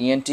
ENT